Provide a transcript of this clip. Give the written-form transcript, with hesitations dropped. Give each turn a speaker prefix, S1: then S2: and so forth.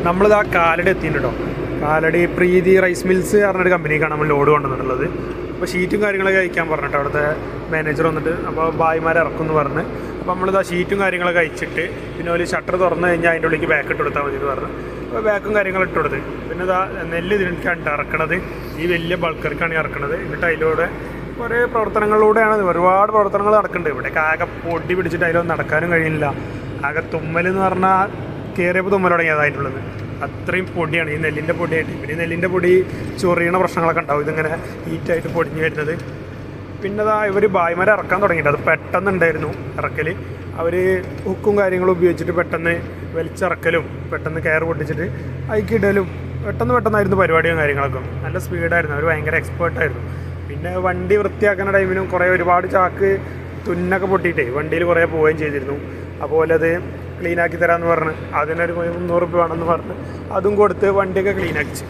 S1: നമ്മളിത് ആ കാലടി എത്തിയിട്ടുണ്ടോ. കാലടി പ്രീതി rice mills പറഞ്ഞൊരു കമ്പനിക്കാണ് നമ്മൾ ലോഡ് കൊണ്ടുവന്നിട്ടുള്ളത്. അപ്പോൾ ഷീറ്റും കാര്യങ്ങളൊക്കെ അയക്കാൻ പറഞ്ഞിട്ട് അവിടുത്തെ മാനേജർ വന്നിട്ട് അപ്പോൾ ഭായിമാരെ ഇറക്കും എന്ന് പറഞ്ഞ്, അപ്പോൾ നമ്മളിത് ആ ഷീറ്റും കാര്യങ്ങളൊക്കെ അയച്ചിട്ട് പിന്നെ ഒരു ഷട്ടർ തുറന്ന് കഴിഞ്ഞാൽ അതിൻ്റെ ഉള്ളിലേക്ക് ബാക്ക് ഇട്ട് കൊടുത്താൽ മതി എന്ന് പറഞ്ഞ് അപ്പോൾ ബാക്കും കാര്യങ്ങളും ഇട്ട് കൊടുത്ത് പിന്നെ ഇതാ നെല്ല് ഇതിനൊക്കെയാണ് ഇറക്കണത്. ഈ വലിയ ബൾക്കർക്കാണ് ഇറക്കണത്. എന്നിട്ട് അതിലൂടെ കുറേ പ്രവർത്തനങ്ങളിലൂടെയാണ്, ഒരുപാട് പ്രവർത്തനങ്ങൾ നടക്കുന്നുണ്ട്. ഇവിടെയൊക്കെ ആകെ പൊടി പിടിച്ചിട്ട് അതിലൊന്നും നടക്കാനും കഴിയില്ല. ആകെ തുമ്മലെന്ന് പറഞ്ഞാൽ കയറിയപ്പോൾ തുമ്മൽ തുടങ്ങിയതായിട്ടുള്ളത്. അത്രയും പൊടിയാണ് ഈ നെല്ലിൻ്റെ പൊടിയായിട്ട്. പിന്നെ ഈ നെല്ലിൻ്റെ പൊടി ചൊറിയണ പ്രശ്നങ്ങളൊക്കെ ഉണ്ടാവും ഇതിങ്ങനെ ഹീറ്റായിട്ട് പൊടിഞ്ഞ് വരുന്നത്. പിന്നെ അതാ ഇവർ ഭായിമാരെ ഇറക്കാൻ തുടങ്ങിയിട്ട് അത് പെട്ടെന്നുണ്ടായിരുന്നു ഇറക്കൽ. അവർ ഹുക്കും കാര്യങ്ങളും ഉപയോഗിച്ചിട്ട് പെട്ടെന്ന് വലിച്ചിറക്കലും പെട്ടെന്ന് കയർ പൊട്ടിച്ചിട്ട് അയക്കിടലും പെട്ടെന്നായിരുന്നു പരിപാടിയും കാര്യങ്ങളൊക്കെ. നല്ല സ്പീഡായിരുന്നു. അവർ ഭയങ്കര എക്സ്പേർട്ടായിരുന്നു. പിന്നെ വണ്ടി വൃത്തിയാക്കുന്ന ടൈമിനും ഒരുപാട് ചാക്ക് തുന്നൊക്കെ പൊട്ടിയിട്ടേ വണ്ടിയിൽ കുറേ പോവുകയും ചെയ്തിരുന്നു. അതുപോലെ അത് ക്ലീനാക്കി തരാമെന്ന് പറഞ്ഞ് അതിനൊരു 300 രൂപ വേണമെന്ന് പറഞ്ഞ് അതും കൊടുത്ത് വണ്ടിയൊക്കെ ക്ലീനാക്കിച്ചു.